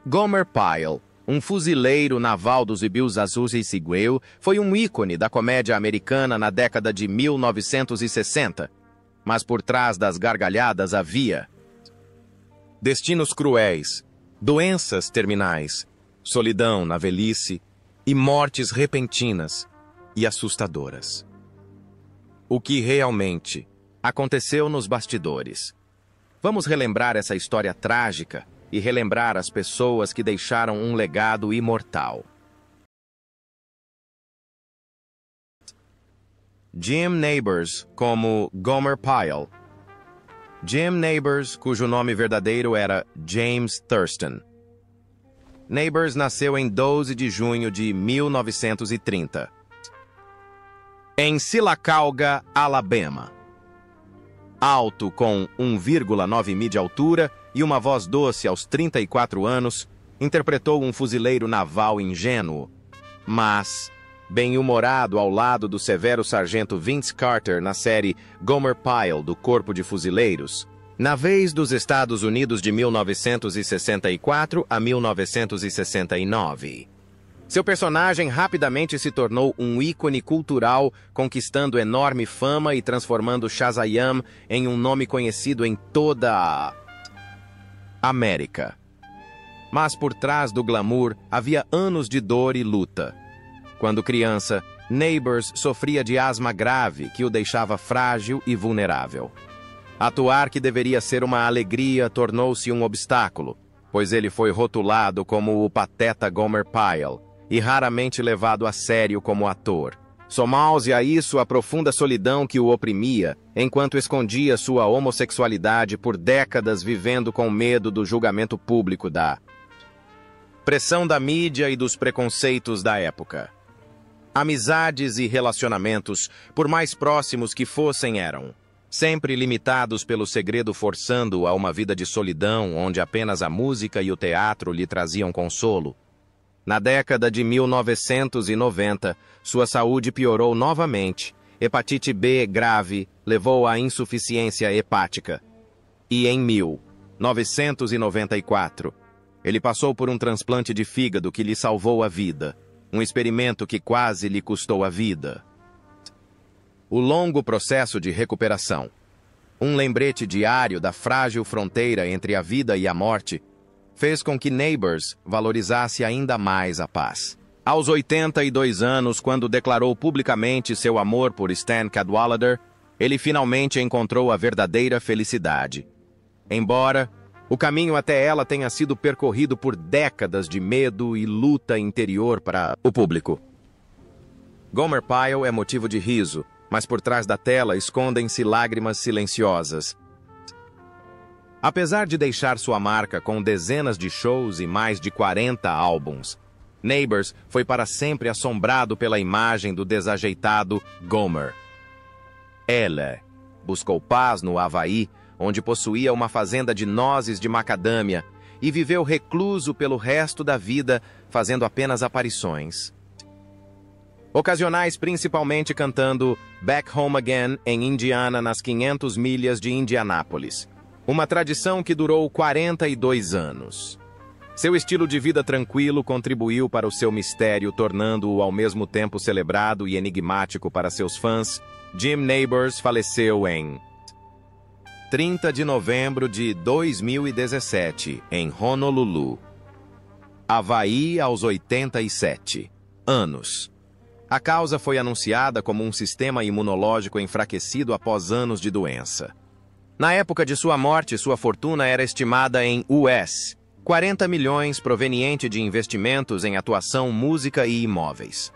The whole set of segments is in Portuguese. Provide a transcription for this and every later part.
Gomer Pyle, um fuzileiro naval dos Ibius Azuis e Seguel, foi um ícone da comédia americana na década de 1960. Mas por trás das gargalhadas havia destinos cruéis, doenças terminais, solidão na velhice e mortes repentinas e assustadoras. O que realmente aconteceu nos bastidores? Vamos relembrar essa história trágica e relembrar as pessoas que deixaram um legado imortal. Jim Nabors, como Gomer Pyle. Jim Nabors, cujo nome verdadeiro era James Thurston. Nabors nasceu em 12 de junho de 1930, em Sylacauga, Alabama. Alto, com 1,9 mi de altura e uma voz doce aos 34 anos, interpretou um fuzileiro naval ingênuo, mas bem-humorado ao lado do severo sargento Vince Carter na série Gomer Pyle do Corpo de Fuzileiros, na vez dos Estados Unidos de 1964 a 1969. Seu personagem rapidamente se tornou um ícone cultural, conquistando enorme fama e transformando Shazam em um nome conhecido em toda a América. Mas por trás do glamour havia anos de dor e luta. Quando criança, Nabors sofria de asma grave que o deixava frágil e vulnerável. Atuar, que deveria ser uma alegria, tornou-se um obstáculo, pois ele foi rotulado como o pateta Gomer Pyle e raramente levado a sério como ator. Somou-se a isso a profunda solidão que o oprimia, enquanto escondia sua homossexualidade por décadas, vivendo com medo do julgamento público, da pressão da mídia e dos preconceitos da época. Amizades e relacionamentos, por mais próximos que fossem, eram sempre limitados pelo segredo, forçando-o a uma vida de solidão, onde apenas a música e o teatro lhe traziam consolo. Na década de 1990, sua saúde piorou novamente. Hepatite B grave levou à insuficiência hepática. E em 1994, ele passou por um transplante de fígado que lhe salvou a vida. Um experimento que quase lhe custou a vida. O longo processo de recuperação. Um lembrete diário da frágil fronteira entre a vida e a morte fez com que Nabors valorizasse ainda mais a paz. Aos 82 anos, quando declarou publicamente seu amor por Stan Cadwallader, ele finalmente encontrou a verdadeira felicidade. Embora o caminho até ela tenha sido percorrido por décadas de medo e luta interior para o público. Gomer Pyle é motivo de riso, mas por trás da tela escondem-se lágrimas silenciosas. Apesar de deixar sua marca com dezenas de shows e mais de 40 álbuns, Nabors foi para sempre assombrado pela imagem do desajeitado Gomer. Ele buscou paz no Havaí, onde possuía uma fazenda de nozes de macadâmia, e viveu recluso pelo resto da vida, fazendo apenas aparições ocasionais, principalmente cantando Back Home Again em Indiana, nas 500 milhas de Indianápolis. Uma tradição que durou 42 anos. Seu estilo de vida tranquilo contribuiu para o seu mistério, tornando-o ao mesmo tempo celebrado e enigmático para seus fãs. Jim Nabors faleceu em 30 de novembro de 2017, em Honolulu, Havaí, aos 87 anos. A causa foi anunciada como um sistema imunológico enfraquecido após anos de doença. Na época de sua morte, sua fortuna era estimada em US 40 milhões, proveniente de investimentos em atuação, música e imóveis.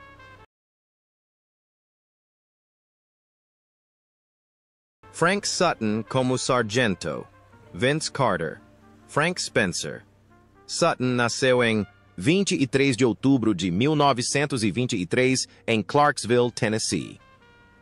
Frank Sutton como Sargento. Vince Carter. Frank Spencer. Sutton nasceu em 23 de outubro de 1923 em Clarksville, Tennessee.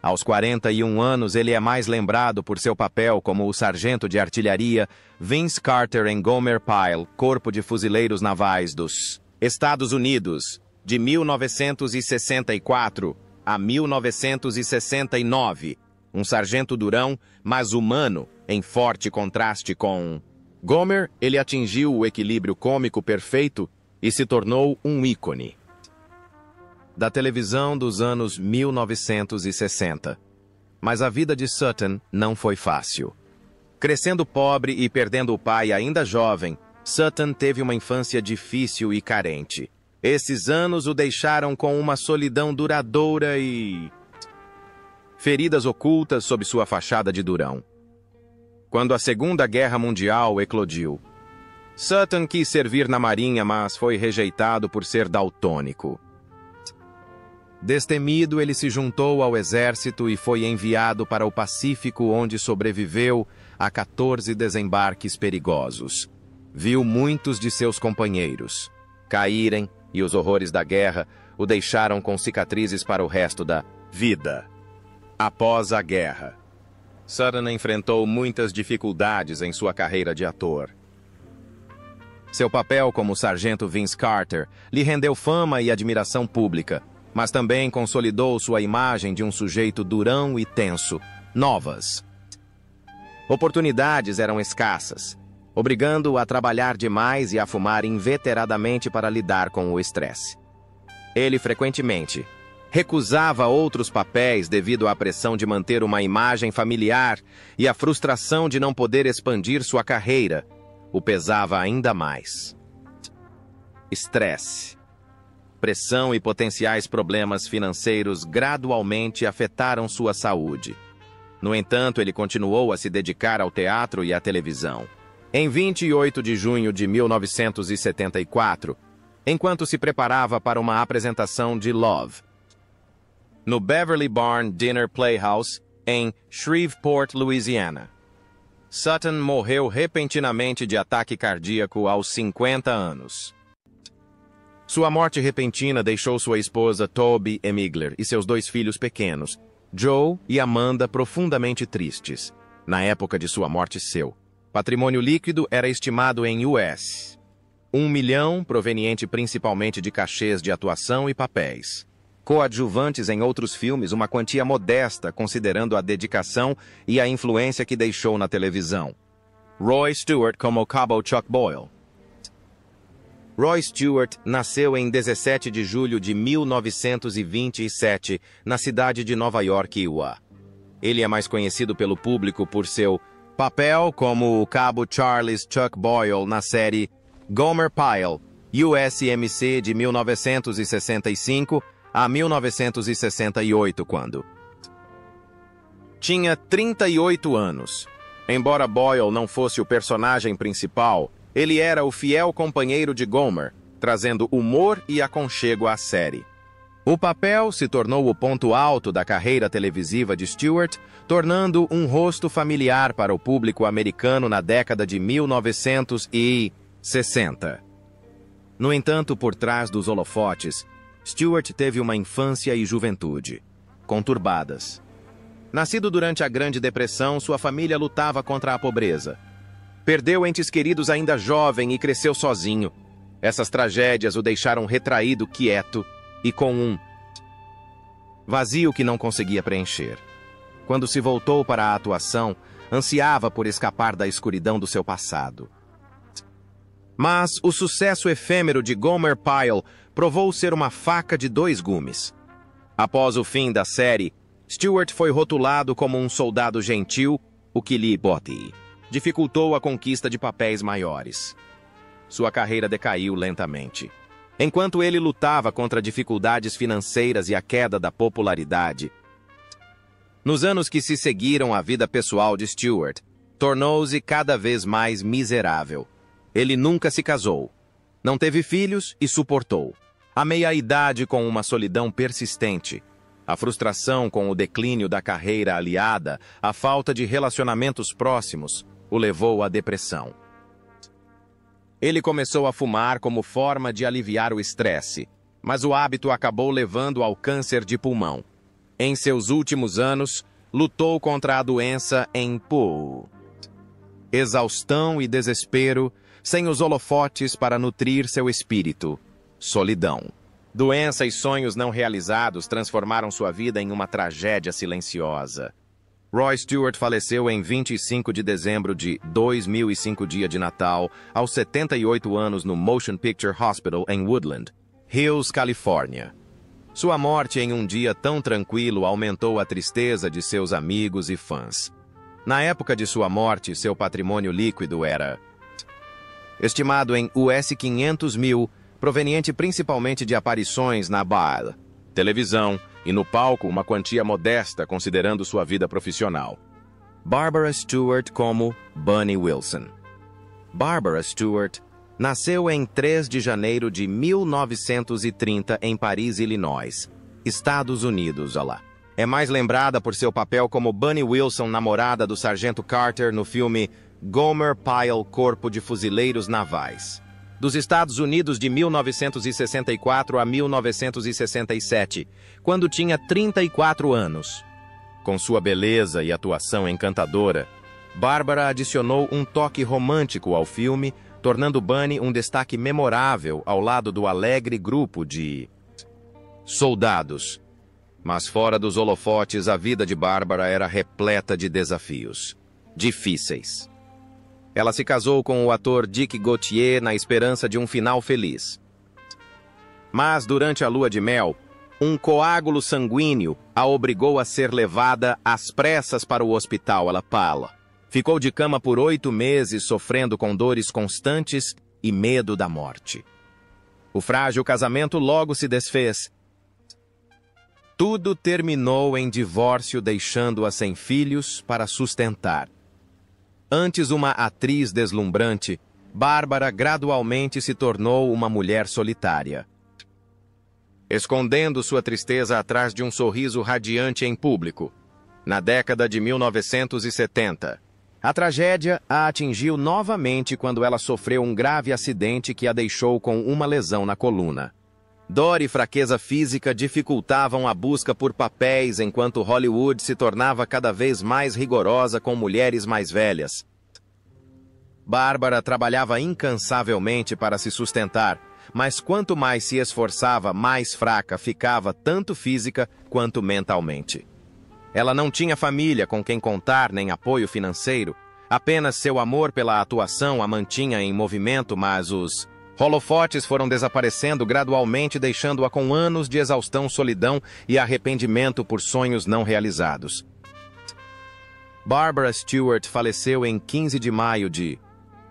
Aos 41 anos, ele é mais lembrado por seu papel como o sargento de artilharia Vince Carter em Gomer Pyle, Corpo de Fuzileiros Navais dos Estados Unidos, de 1964 a 1969. Um sargento durão, mas humano, em forte contraste com Gomer, ele atingiu o equilíbrio cômico perfeito e se tornou um ícone da televisão dos anos 1960. Mas a vida de Sutton não foi fácil. Crescendo pobre e perdendo o pai ainda jovem, Sutton teve uma infância difícil e carente. Esses anos o deixaram com uma solidão duradoura e feridas ocultas sob sua fachada de durão. Quando a Segunda Guerra Mundial eclodiu, Sutton quis servir na Marinha, mas foi rejeitado por ser daltônico. Destemido, ele se juntou ao exército e foi enviado para o Pacífico, onde sobreviveu a 14 desembarques perigosos. Viu muitos de seus companheiros caírem e os horrores da guerra o deixaram com cicatrizes para o resto da vida. Após a guerra, Sutton enfrentou muitas dificuldades em sua carreira de ator. Seu papel como Sargento Vince Carter lhe rendeu fama e admiração pública, mas também consolidou sua imagem de um sujeito durão e tenso. Novas oportunidades eram escassas, obrigando-o a trabalhar demais e a fumar inveteradamente para lidar com o estresse. Ele frequentemente recusava outros papéis devido à pressão de manter uma imagem familiar e à frustração de não poder expandir sua carreira. O pesava ainda mais. Estresse, pressão e potenciais problemas financeiros gradualmente afetaram sua saúde. No entanto, ele continuou a se dedicar ao teatro e à televisão. Em 28 de junho de 1974, enquanto se preparava para uma apresentação de Love, no Beverly Barn Dinner Playhouse, em Shreveport, Louisiana, Sutton morreu repentinamente de ataque cardíaco aos 50 anos. Sua morte repentina deixou sua esposa Toby Emigler e seus 2 filhos pequenos, Joe e Amanda, profundamente tristes. Na época de sua morte, seu patrimônio líquido era estimado em US 1 milhão, proveniente principalmente de cachês de atuação e papéis. Coadjuvantes em outros filmes, uma quantia modesta considerando a dedicação e a influência que deixou na televisão. Roy Stewart como Cabo Chuck Boyle. Roy Stewart nasceu em 17 de julho de 1927, na cidade de Nova York, Iowa. Ele é mais conhecido pelo público por seu papel como o Cabo Charles Chuck Boyle na série Gomer Pyle, USMC de 1965 a 1968, quando tinha 38 anos. Embora Boyle não fosse o personagem principal, ele era o fiel companheiro de Gomer, trazendo humor e aconchego à série. O papel se tornou o ponto alto da carreira televisiva de Stewart, tornando um rosto familiar para o público americano na década de 1960. No entanto, por trás dos holofotes, Stewart teve uma infância e juventude conturbadas. Nascido durante a Grande Depressão, sua família lutava contra a pobreza. Perdeu entes queridos ainda jovem e cresceu sozinho. Essas tragédias o deixaram retraído, quieto e com um vazio que não conseguia preencher. Quando se voltou para a atuação, ansiava por escapar da escuridão do seu passado. Mas o sucesso efêmero de Gomer Pyle provou ser uma faca de 2 gumes. Após o fim da série, Stewart foi rotulado como um soldado gentil, o que lhe dificultou a conquista de papéis maiores. Sua carreira decaiu lentamente. Enquanto ele lutava contra dificuldades financeiras e a queda da popularidade, nos anos que se seguiram, a vida pessoal de Stewart tornou-se cada vez mais miserável. Ele nunca se casou, não teve filhos e suportou a meia-idade com uma solidão persistente. A frustração com o declínio da carreira aliada à falta de relacionamentos próximos o levou à depressão. Ele começou a fumar como forma de aliviar o estresse, mas o hábito acabou levando ao câncer de pulmão. Em seus últimos anos, lutou contra a doença em exaustão e desespero, sem os holofotes para nutrir seu espírito. Solidão. Doença e sonhos não realizados transformaram sua vida em uma tragédia silenciosa. Roy Stewart faleceu em 25 de dezembro de 2005, dia de Natal, aos 78 anos no Motion Picture Hospital em Woodland Hills, Califórnia. Sua morte em um dia tão tranquilo aumentou a tristeza de seus amigos e fãs. Na época de sua morte, seu patrimônio líquido era estimado em US 500 mil, proveniente principalmente de aparições na televisão e no palco, uma quantia modesta considerando sua vida profissional. Barbara Stewart como Bunny Wilson. Barbara Stewart nasceu em 3 de janeiro de 1930 em Paris, Illinois, Estados Unidos. É mais lembrada por seu papel como Bunny Wilson, namorada do Sargento Carter no filme Gomer Pyle, Corpo de Fuzileiros Navais, dos Estados Unidos de 1964 a 1967, quando tinha 34 anos. Com sua beleza e atuação encantadora, Barbara adicionou um toque romântico ao filme, tornando Bunny um destaque memorável ao lado do alegre grupo de soldados. Mas fora dos holofotes, a vida de Barbara era repleta de desafios difíceis. Ela se casou com o ator Dick Gautier na esperança de um final feliz. Mas, durante a lua de mel, um coágulo sanguíneo a obrigou a ser levada às pressas para o hospital. Ela ficou de cama por 8 meses, sofrendo com dores constantes e medo da morte. O frágil casamento logo se desfez. Tudo terminou em divórcio, deixando-a sem filhos para sustentar. Antes uma atriz deslumbrante, Bárbara gradualmente se tornou uma mulher solitária, escondendo sua tristeza atrás de um sorriso radiante em público. Na década de 1970, a tragédia a atingiu novamente quando ela sofreu um grave acidente que a deixou com uma lesão na coluna. Dor e fraqueza física dificultavam a busca por papéis enquanto Hollywood se tornava cada vez mais rigorosa com mulheres mais velhas. Bárbara trabalhava incansavelmente para se sustentar, mas quanto mais se esforçava, mais fraca ficava, tanto física quanto mentalmente. Ela não tinha família com quem contar nem apoio financeiro, apenas seu amor pela atuação a mantinha em movimento, mas os holofotes foram desaparecendo gradualmente, deixando-a com anos de exaustão, solidão e arrependimento por sonhos não realizados. Barbara Stewart faleceu em 15 de maio de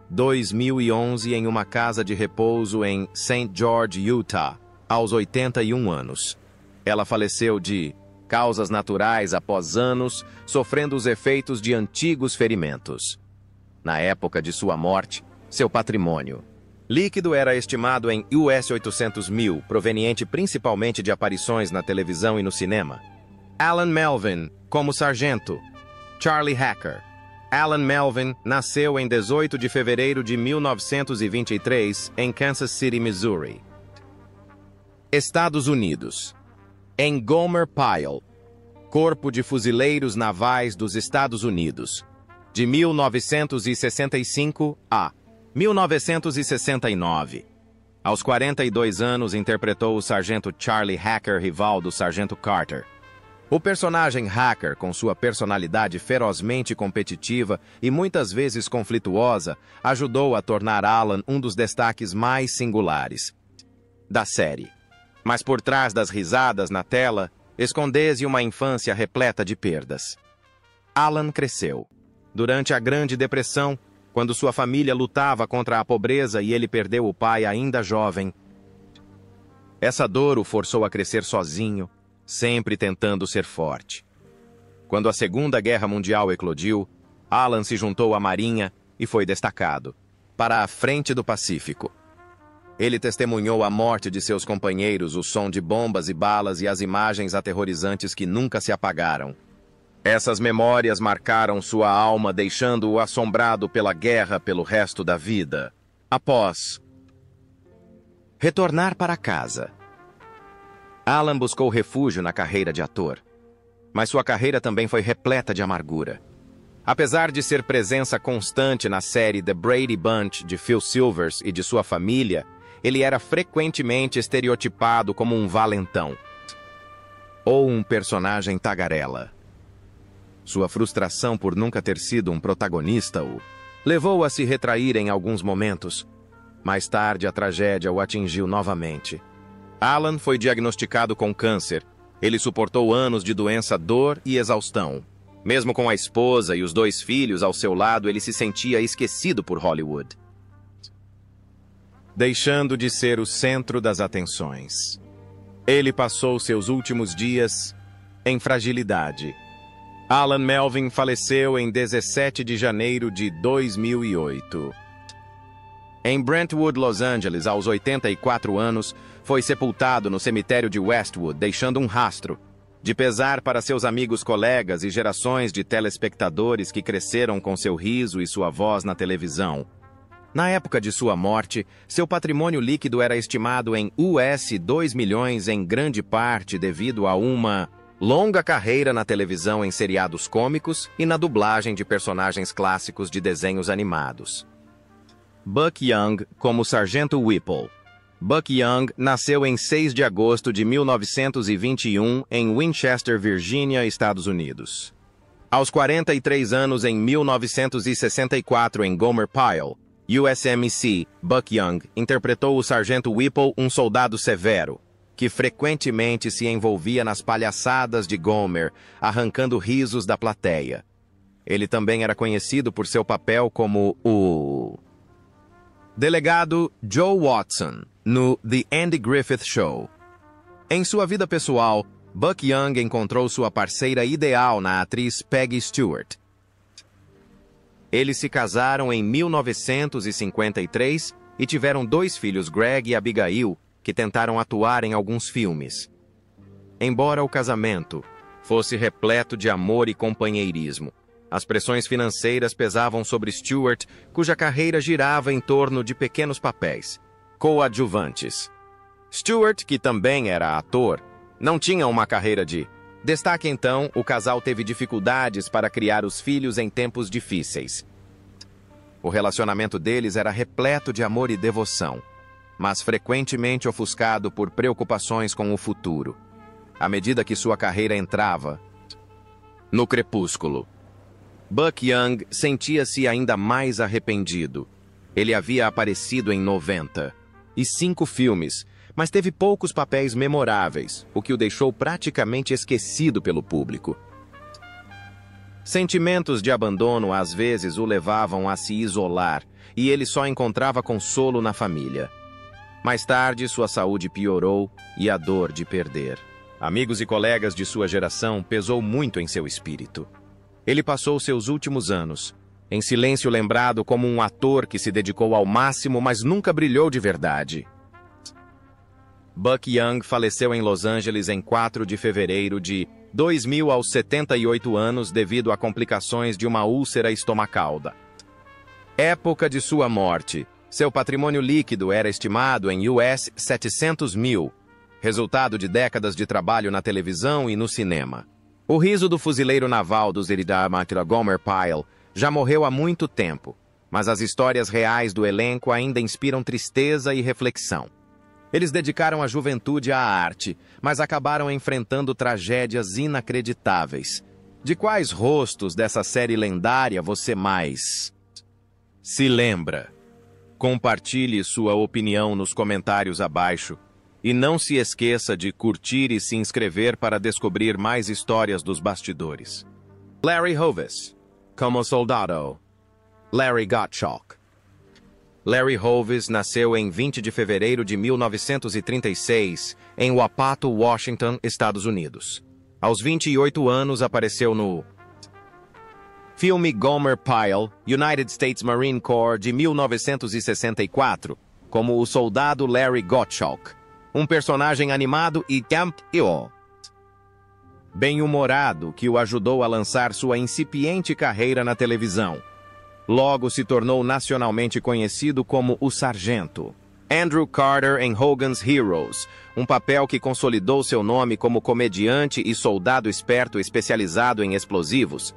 2011 em uma casa de repouso em St. George, Utah, aos 81 anos. Ela faleceu de causas naturais após anos sofrendo os efeitos de antigos ferimentos. Na época de sua morte, seu patrimônio líquido era estimado em US 800 mil, proveniente principalmente de aparições na televisão e no cinema. Alan Melvin, como sargento. Charlie Hacker. Alan Melvin nasceu em 18 de fevereiro de 1923, em Kansas City, Missouri, Estados Unidos. Em Gomer Pyle, Corpo de Fuzileiros Navais dos Estados Unidos, de 1965 a 1969. Aos 42 anos, interpretou o sargento Charlie Hacker, rival do sargento Carter. O personagem Hacker, com sua personalidade ferozmente competitiva e muitas vezes conflituosa, ajudou a tornar Alan um dos destaques mais singulares da série. Mas por trás das risadas na tela, esconde-se uma infância repleta de perdas. Alan cresceu durante a Grande Depressão, quando sua família lutava contra a pobreza e ele perdeu o pai ainda jovem. Essa dor o forçou a crescer sozinho, sempre tentando ser forte. Quando a Segunda Guerra Mundial eclodiu, Alan se juntou à Marinha e foi destacado para a frente do Pacífico. Ele testemunhou a morte de seus companheiros, o som de bombas e balas e as imagens aterrorizantes que nunca se apagaram. Essas memórias marcaram sua alma, deixando-o assombrado pela guerra pelo resto da vida. Após retornar para casa, Alan buscou refúgio na carreira de ator. Mas sua carreira também foi repleta de amargura. Apesar de ser presença constante na série The Brady Bunch de Phil Silvers e de sua família, ele era frequentemente estereotipado como um valentão ou um personagem tagarela. Sua frustração por nunca ter sido um protagonista o levou a se retrair em alguns momentos. Mais tarde, a tragédia o atingiu novamente. Alan foi diagnosticado com câncer. Ele suportou anos de doença, dor e exaustão. Mesmo com a esposa e os 2 filhos ao seu lado, ele se sentia esquecido por Hollywood, deixando de ser o centro das atenções. Ele passou seus últimos dias em fragilidade. Alan Melvin faleceu em 17 de janeiro de 2008. Em Brentwood, Los Angeles, aos 84 anos, foi sepultado no cemitério de Westwood, deixando um rastro de pesar para seus amigos, colegas e gerações de telespectadores que cresceram com seu riso e sua voz na televisão. Na época de sua morte, seu patrimônio líquido era estimado em US 2 milhões, em grande parte devido a uma longa carreira na televisão em seriados cômicos e na dublagem de personagens clássicos de desenhos animados. Buck Young como Sargento Whipple. Buck Young nasceu em 6 de agosto de 1921 em Winchester, Virgínia, Estados Unidos. Aos 43 anos, em 1964, em Gomer Pyle, USMC, Buck Young interpretou o Sargento Whipple, um soldado severo, que frequentemente se envolvia nas palhaçadas de Gomer, arrancando risos da plateia. Ele também era conhecido por seu papel como o delegado Joe Watson, no The Andy Griffith Show. Em sua vida pessoal, Buck Young encontrou sua parceira ideal na atriz Peggy Stewart. Eles se casaram em 1953 e tiveram 2 filhos, Greg e Abigail, que tentaram atuar em alguns filmes. Embora o casamento fosse repleto de amor e companheirismo, as pressões financeiras pesavam sobre Stewart, cuja carreira girava em torno de pequenos papéis coadjuvantes. Stewart, que também era ator, não tinha uma carreira de destaque. Então, o casal teve dificuldades para criar os filhos em tempos difíceis. O relacionamento deles era repleto de amor e devoção, mas frequentemente ofuscado por preocupações com o futuro. À medida que sua carreira entrava no crepúsculo, Buck Young sentia-se ainda mais arrependido. Ele havia aparecido em 95 filmes, mas teve poucos papéis memoráveis, o que o deixou praticamente esquecido pelo público. Sentimentos de abandono às vezes o levavam a se isolar, e ele só encontrava consolo na família. Mais tarde, sua saúde piorou e a dor de perder amigos e colegas de sua geração pesou muito em seu espírito. Ele passou seus últimos anos em silêncio, lembrado como um ator que se dedicou ao máximo, mas nunca brilhou de verdade. Buck Young faleceu em Los Angeles em 4 de fevereiro de 2000 aos 78 anos devido a complicações de uma úlcera estomacal. Época de sua morte. Seu patrimônio líquido era estimado em US 700 mil, resultado de décadas de trabalho na televisão e no cinema. O riso do fuzileiro naval dos Iridamatira, Gomer Pyle, já morreu há muito tempo, mas as histórias reais do elenco ainda inspiram tristeza e reflexão. Eles dedicaram a juventude à arte, mas acabaram enfrentando tragédias inacreditáveis. De quais rostos dessa série lendária você mais se lembra? Compartilhe sua opinião nos comentários abaixo e não se esqueça de curtir e se inscrever para descobrir mais histórias dos bastidores. Larry Hovis, como soldado. Larry Gottschalk. Larry Hovis nasceu em 20 de fevereiro de 1936, em Wapato, Washington, Estados Unidos. Aos 28 anos, apareceu no filme Gomer Pyle, United States Marine Corps, de 1964, como o soldado Larry Gottschalk, um personagem animado e bem-humorado que o ajudou a lançar sua incipiente carreira na televisão. Logo se tornou nacionalmente conhecido como o Sargento Andrew Carter em Hogan's Heroes, um papel que consolidou seu nome como comediante e soldado esperto especializado em explosivos.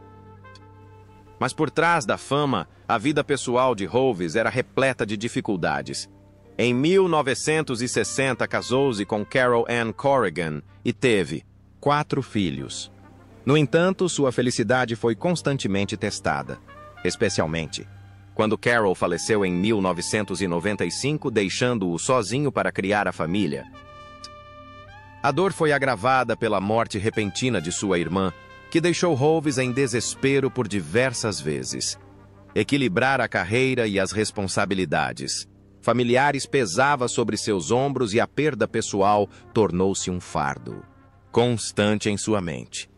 Mas por trás da fama, a vida pessoal de Hovis era repleta de dificuldades. Em 1960, casou-se com Carol Ann Corrigan e teve 4 filhos. No entanto, sua felicidade foi constantemente testada, especialmente quando Carol faleceu em 1995, deixando-o sozinho para criar a família. A dor foi agravada pela morte repentina de sua irmã, que deixou Hoves em desespero por diversas vezes. Equilibrar a carreira e as responsabilidades familiares pesava sobre seus ombros e a perda pessoal tornou-se um fardo constante em sua mente.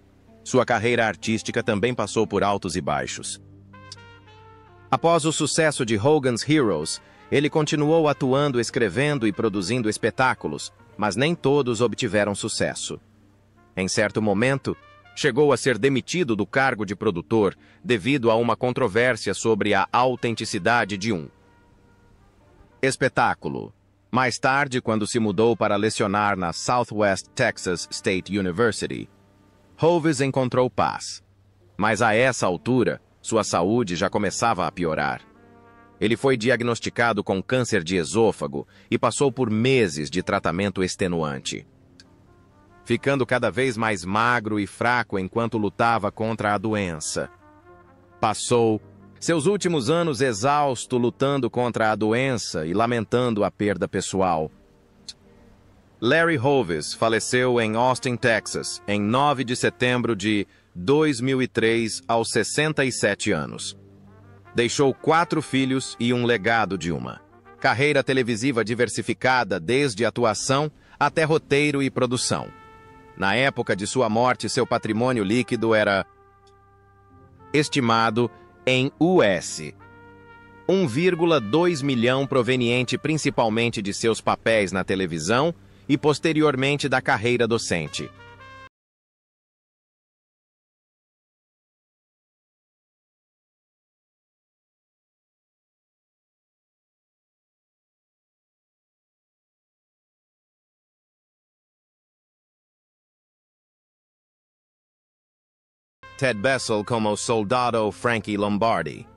Sua carreira artística também passou por altos e baixos. Após o sucesso de Hogan's Heroes, ele continuou atuando, escrevendo e produzindo espetáculos, mas nem todos obtiveram sucesso. Em certo momento, chegou a ser demitido do cargo de produtor devido a uma controvérsia sobre a autenticidade de um espetáculo. Mais tarde, quando se mudou para lecionar na Southwest Texas State University, Hoves encontrou paz. Mas a essa altura, sua saúde já começava a piorar. Ele foi diagnosticado com câncer de esôfago e passou por meses de tratamento extenuante, ficando cada vez mais magro e fraco enquanto lutava contra a doença. Passou seus últimos anos exausto lutando contra a doença e lamentando a perda pessoal. Larry Hoves faleceu em Austin, Texas, em 9 de setembro de 2003, aos 67 anos. Deixou 4 filhos e um legado de uma carreira televisiva diversificada desde atuação até roteiro e produção. Na época de sua morte, seu patrimônio líquido era estimado em US 1,2 milhão, proveniente principalmente de seus papéis na televisão e posteriormente da carreira docente. Ted Bessel como soldado Frankie Lombardi.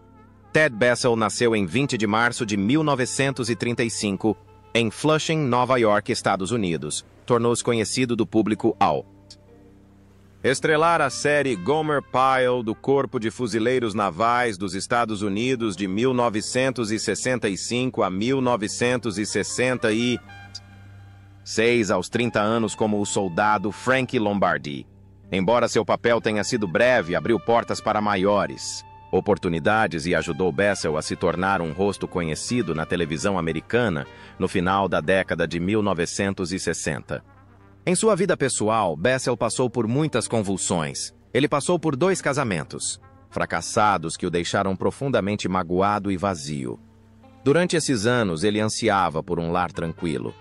Ted Bessel nasceu em 20 de março de 1935, em Flushing, Nova York, Estados Unidos. Tornou-se conhecido do público ao estrelar a série Gomer Pyle do Corpo de Fuzileiros Navais dos Estados Unidos de 1965 a 1966, aos 30 anos, como o soldado Frankie Lombardi. Embora seu papel tenha sido breve, abriu portas para maiores oportunidades e ajudou Bessel a se tornar um rosto conhecido na televisão americana no final da década de 1960. Em sua vida pessoal, Bessel passou por muitas convulsões. Ele passou por 2 casamentos fracassados que o deixaram profundamente magoado e vazio. Durante esses anos, ele ansiava por um lar tranquilo.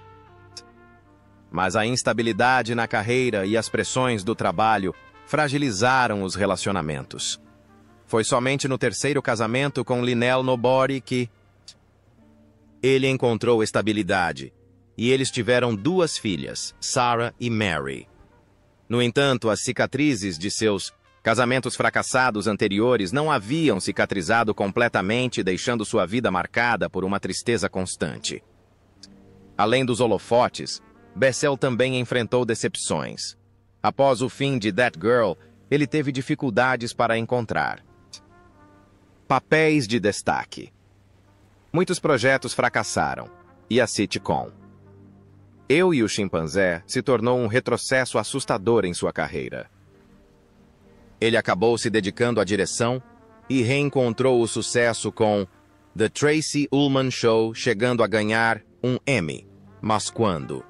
Mas a instabilidade na carreira e as pressões do trabalho fragilizaram os relacionamentos. Foi somente no 3º casamento com Lynelle Nobody que ele encontrou estabilidade, e eles tiveram 2 filhas, Sarah e Mary. No entanto, as cicatrizes de seus casamentos fracassados anteriores não haviam cicatrizado completamente, deixando sua vida marcada por uma tristeza constante. Além dos holofotes, Bessel também enfrentou decepções. Após o fim de That Girl, ele teve dificuldades para encontrar papéis de destaque. Muitos projetos fracassaram, e a sitcom Eu e o Chimpanzé se tornou um retrocesso assustador em sua carreira. Ele acabou se dedicando à direção e reencontrou o sucesso com The Tracy Ullman Show, chegando a ganhar um Emmy. Mas quando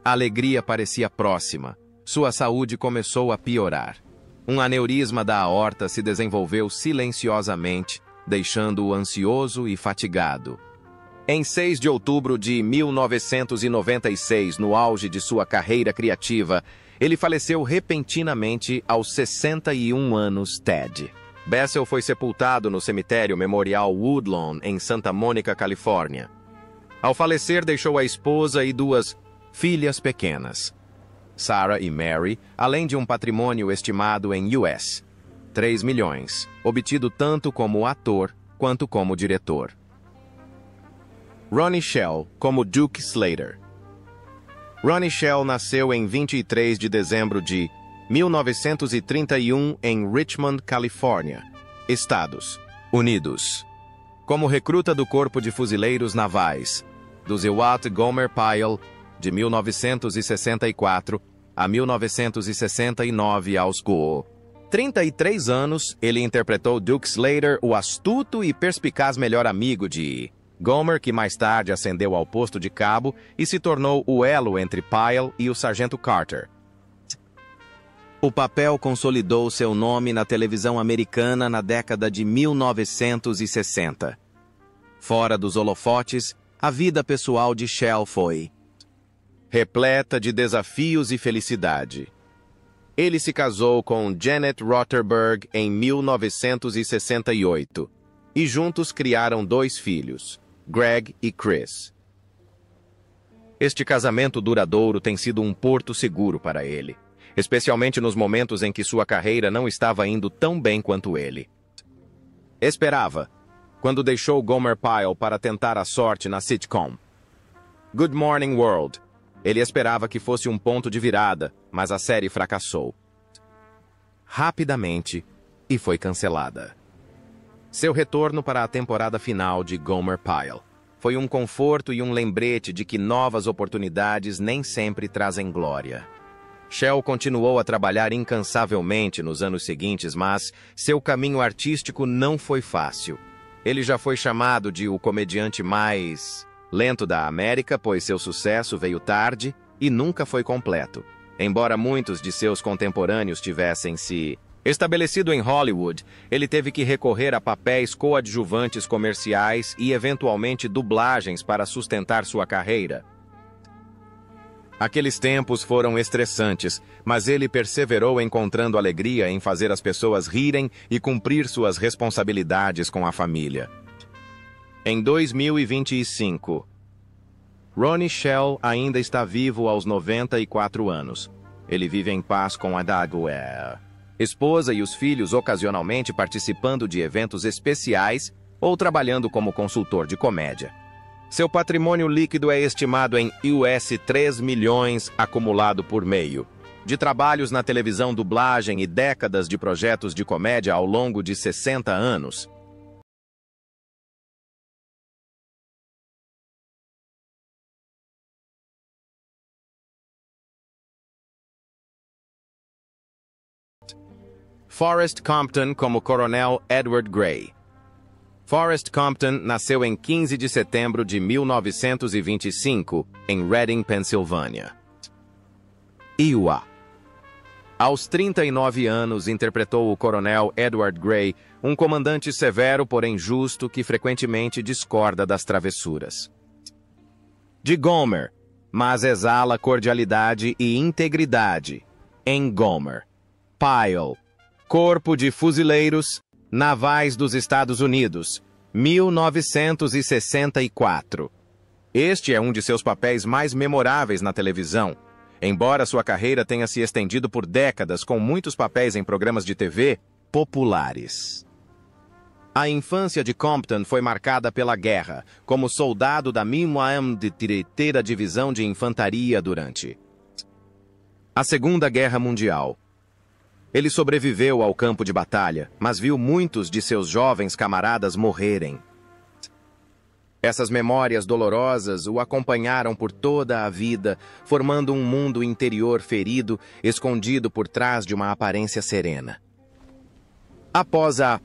a alegria parecia próxima, sua saúde começou a piorar. Um aneurisma da aorta se desenvolveu silenciosamente, deixando-o ansioso e fatigado. Em 6 de outubro de 1996, no auge de sua carreira criativa, ele faleceu repentinamente aos 61 anos. Ted Bessel foi sepultado no cemitério Memorial Woodlawn, em Santa Mônica, Califórnia. Ao falecer, deixou a esposa e 2 filhas pequenas, Sarah e Mary, além de um patrimônio estimado em US 3 milhões, obtido tanto como ator quanto como diretor. Ronnie Shell como Duke Slater. Ronnie Shell nasceu em 23 de dezembro de 1931, em Richmond, Califórnia, Estados Unidos. Como recruta do Corpo de Fuzileiros Navais, do Zewat Gomer Pyle, de 1964 a 1969 aos 33 anos, ele interpretou Duke Slater, o astuto e perspicaz melhor amigo de Gomer, que mais tarde ascendeu ao posto de cabo e se tornou o elo entre Pyle e o Sargento Carter. O papel consolidou seu nome na televisão americana na década de 1960. Fora dos holofotes, a vida pessoal de Shell foi repleta de desafios e felicidade. Ele se casou com Janet Rotterberg em 1968 e juntos criaram 2 filhos, Greg e Chris. Este casamento duradouro tem sido um porto seguro para ele, especialmente nos momentos em que sua carreira não estava indo tão bem quanto ele esperava, quando deixou Gomer Pyle para tentar a sorte na sitcom Good Morning World. Ele esperava que fosse um ponto de virada, mas a série fracassou rapidamente e foi cancelada. Seu retorno para a temporada final de Gomer Pyle foi um conforto e um lembrete de que novas oportunidades nem sempre trazem glória. Shell continuou a trabalhar incansavelmente nos anos seguintes, mas seu caminho artístico não foi fácil. Ele já foi chamado de o comediante mais lento da América, pois seu sucesso veio tarde e nunca foi completo. Embora muitos de seus contemporâneos tivessem se estabelecido em Hollywood, ele teve que recorrer a papéis coadjuvantes comerciais e, eventualmente, dublagens para sustentar sua carreira. Aqueles tempos foram estressantes, mas ele perseverou encontrando alegria em fazer as pessoas rirem e cumprir suas responsabilidades com a família. Em 2025, Ronnie Shell ainda está vivo aos 94 anos. Ele vive em paz com a Dagware, esposa e os filhos, ocasionalmente participando de eventos especiais ou trabalhando como consultor de comédia. Seu patrimônio líquido é estimado em US 3 milhões acumulado por meio de trabalhos na televisão, dublagem e décadas de projetos de comédia ao longo de 60 anos. Forrest Compton como Coronel Edward Gray. Forrest Compton nasceu em 15 de setembro de 1925, em Reading, Pensilvânia. Iowa. Aos 39 anos, interpretou o Coronel Edward Gray, um comandante severo, porém justo, que frequentemente discorda das travessuras de Gomer, mas exala cordialidade e integridade em Gomer Pyle, Corpo de Fuzileiros Navais dos Estados Unidos, 1964. Este é um de seus papéis mais memoráveis na televisão, embora sua carreira tenha se estendido por décadas com muitos papéis em programas de TV populares. A infância de Compton foi marcada pela guerra, como soldado da 13ª Divisão de Infantaria durante a Segunda Guerra Mundial. Ele sobreviveu ao campo de batalha, mas viu muitos de seus jovens camaradas morrerem. Essas memórias dolorosas o acompanharam por toda a vida, formando um mundo interior ferido, escondido por trás de uma aparência serena. Após a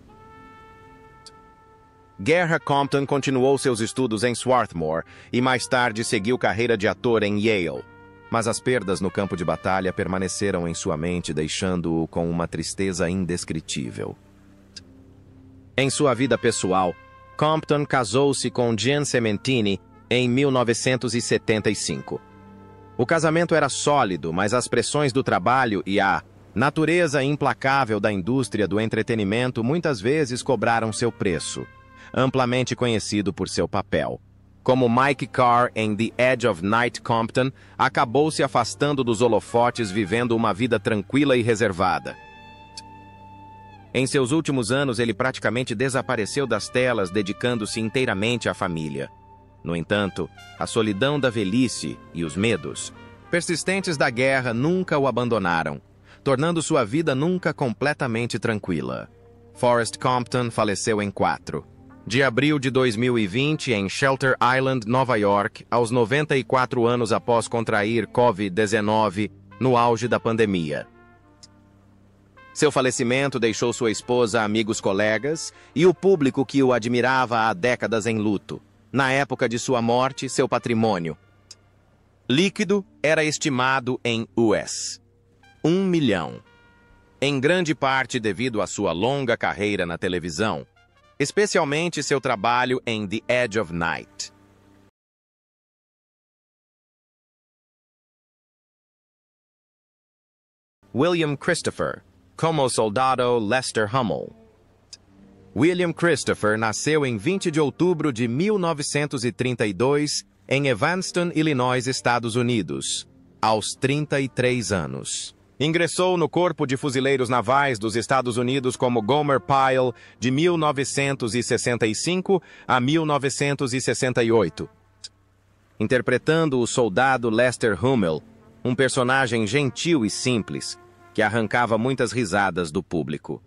guerra, Compton continuou seus estudos em Swarthmore e mais tarde seguiu carreira de ator em Yale. Mas as perdas no campo de batalha permaneceram em sua mente, deixando-o com uma tristeza indescritível. Em sua vida pessoal, Compton casou-se com Jean Sementini em 1975. O casamento era sólido, mas as pressões do trabalho e a natureza implacável da indústria do entretenimento muitas vezes cobraram seu preço, amplamente conhecido por seu papel como Mike Carr em The Edge of Night. Compton acabou se afastando dos holofotes, vivendo uma vida tranquila e reservada. Em seus últimos anos, ele praticamente desapareceu das telas, dedicando-se inteiramente à família. No entanto, a solidão da velhice e os medos persistentes da guerra nunca o abandonaram, tornando sua vida nunca completamente tranquila. Forrest Compton faleceu em 4 de abril de 2020 em Shelter Island, Nova York, aos 94 anos após contrair Covid-19 no auge da pandemia. Seu falecimento deixou sua esposa, amigos, colegas e o público que o admirava há décadas em luto. Na época de sua morte, seu patrimônio líquido era estimado em US 1 milhão. Em grande parte devido à sua longa carreira na televisão, especialmente seu trabalho em The Edge of Night. William Christopher, como soldado Lester Hummel. William Christopher nasceu em 20 de outubro de 1932 em Evanston, Illinois, Estados Unidos, aos 33 anos. Ingressou no Corpo de Fuzileiros Navais dos Estados Unidos como Gomer Pyle de 1965 a 1968, interpretando o soldado Lester Hummel, um personagem gentil e simples, que arrancava muitas risadas do público.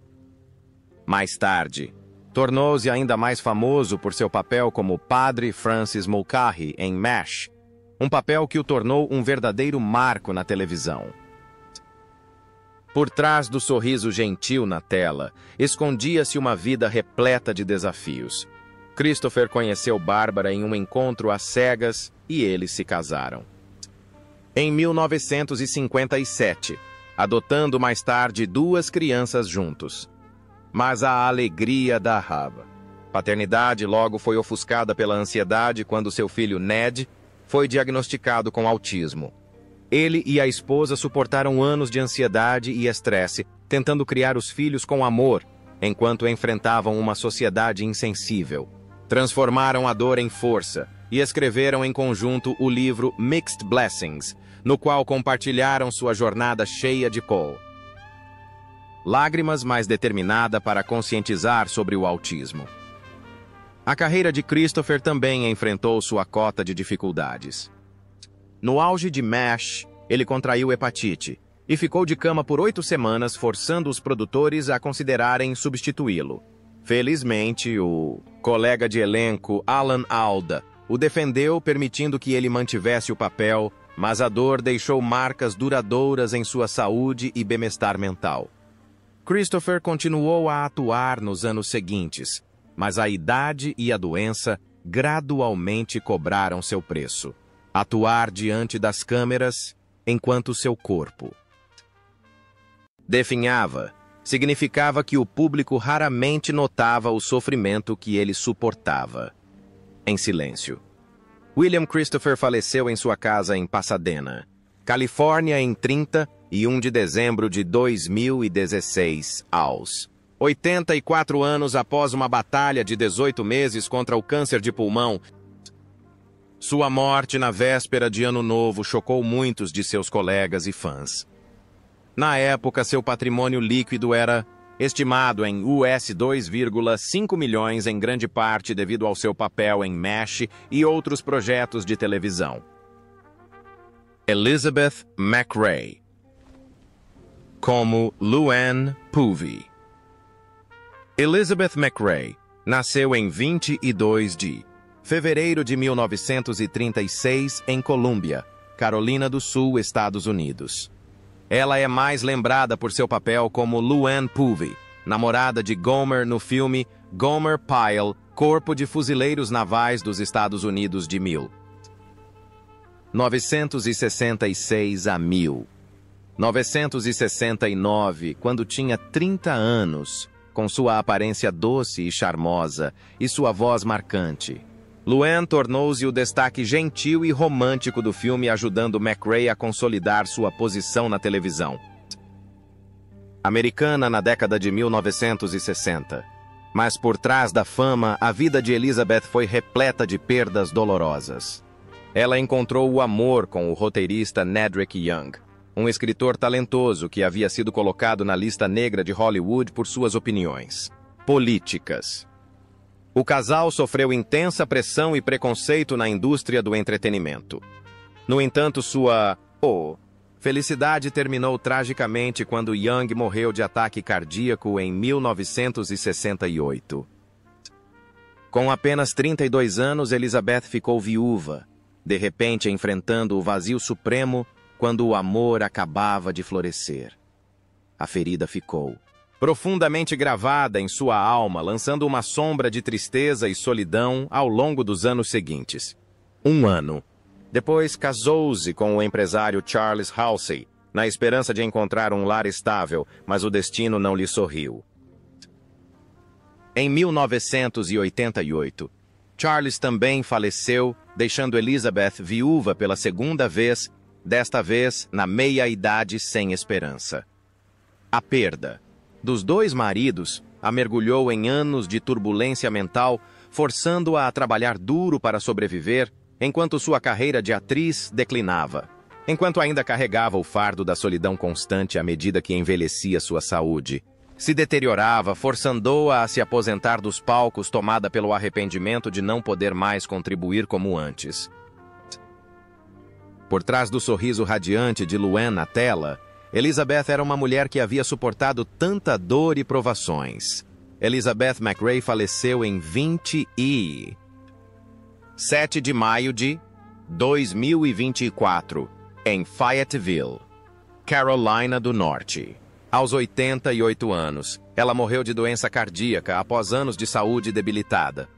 Mais tarde, tornou-se ainda mais famoso por seu papel como Padre Francis Mulcahy em MASH, um papel que o tornou um verdadeiro marco na televisão. Por trás do sorriso gentil na tela, escondia-se uma vida repleta de desafios. Christopher conheceu Bárbara em um encontro às cegas e eles se casaram. Em 1957, adotando mais tarde 2 crianças juntos. Mas a alegria da paternidade logo foi ofuscada pela ansiedade quando seu filho Ned foi diagnosticado com autismo. Ele e a esposa suportaram anos de ansiedade e estresse, tentando criar os filhos com amor, enquanto enfrentavam uma sociedade insensível. Transformaram a dor em força e escreveram em conjunto o livro Mixed Blessings, no qual compartilharam sua jornada cheia de lágrimas, mas determinada para conscientizar sobre o autismo. A carreira de Christopher também enfrentou sua cota de dificuldades. No auge de MASH, ele contraiu hepatite e ficou de cama por 8 semanas, forçando os produtores a considerarem substituí-lo. Felizmente, o colega de elenco Alan Alda o defendeu, permitindo que ele mantivesse o papel, mas a dor deixou marcas duradouras em sua saúde e bem-estar mental. Christopher continuou a atuar nos anos seguintes, mas a idade e a doença gradualmente cobraram seu preço. Atuar diante das câmeras enquanto seu corpo definhava significava que o público raramente notava o sofrimento que ele suportava. Em silêncio. William Christopher faleceu em sua casa em Pasadena, Califórnia, em 31 de dezembro de 2016, aos 84 anos após uma batalha de 18 meses contra o câncer de pulmão. Sua morte na véspera de Ano Novo chocou muitos de seus colegas e fãs. Na época, seu patrimônio líquido era estimado em US 2,5 milhões, em grande parte devido ao seu papel em MASH e outros projetos de televisão. Elizabeth McRae, como Luann Poovey. Elizabeth McRae nasceu em 22 de fevereiro de 1936 em Columbia, Carolina do Sul, Estados Unidos. Ela é mais lembrada por seu papel como Luann Poovey, namorada de Gomer no filme Gomer Pyle, Corpo de Fuzileiros Navais dos Estados Unidos de 1966 a 1969, quando tinha 30 anos, com sua aparência doce e charmosa e sua voz marcante. Luann tornou-se o destaque gentil e romântico do filme, ajudando McRae a consolidar sua posição na televisão americana na década de 1960. Mas por trás da fama, a vida de Elizabeth foi repleta de perdas dolorosas. Ela encontrou o amor com o roteirista Nedrick Young, um escritor talentoso que havia sido colocado na lista negra de Hollywood por suas opiniões políticas. O casal sofreu intensa pressão e preconceito na indústria do entretenimento. No entanto, sua Felicidade terminou tragicamente quando Young morreu de ataque cardíaco em 1968. Com apenas 32 anos, Elizabeth ficou viúva, de repente enfrentando o vazio supremo quando o amor acabava de florescer. A ferida ficou profundamente gravada em sua alma, lançando uma sombra de tristeza e solidão ao longo dos anos seguintes. Um ano. Depois casou-se com o empresário Charles Halsey, na esperança de encontrar um lar estável, mas o destino não lhe sorriu. Em 1988, Charles também faleceu, deixando Elizabeth viúva pela segunda vez, desta vez na meia-idade sem esperança. A perda dos dois maridos a mergulhou em anos de turbulência mental, forçando-a a trabalhar duro para sobreviver, enquanto sua carreira de atriz declinava, enquanto ainda carregava o fardo da solidão constante à medida que envelhecia sua saúde. Se deteriorava, forçando-a a se aposentar dos palcos, tomada pelo arrependimento de não poder mais contribuir como antes. Por trás do sorriso radiante de Luann na tela, Elizabeth era uma mulher que havia suportado tanta dor e provações. Elizabeth McRae faleceu em 7 de maio de 2024, em Fayetteville, Carolina do Norte. Aos 88 anos, ela morreu de doença cardíaca após anos de saúde debilitada.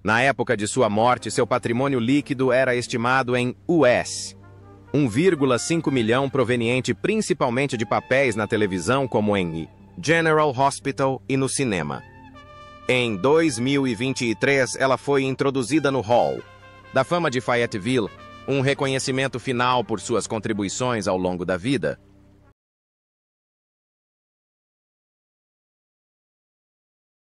Na época de sua morte, seu patrimônio líquido era estimado em US 1,5 milhão, proveniente principalmente de papéis na televisão, como em General Hospital e no cinema. Em 2023, ela foi introduzida no Hall da Fama de Fayetteville, um reconhecimento final por suas contribuições ao longo da vida.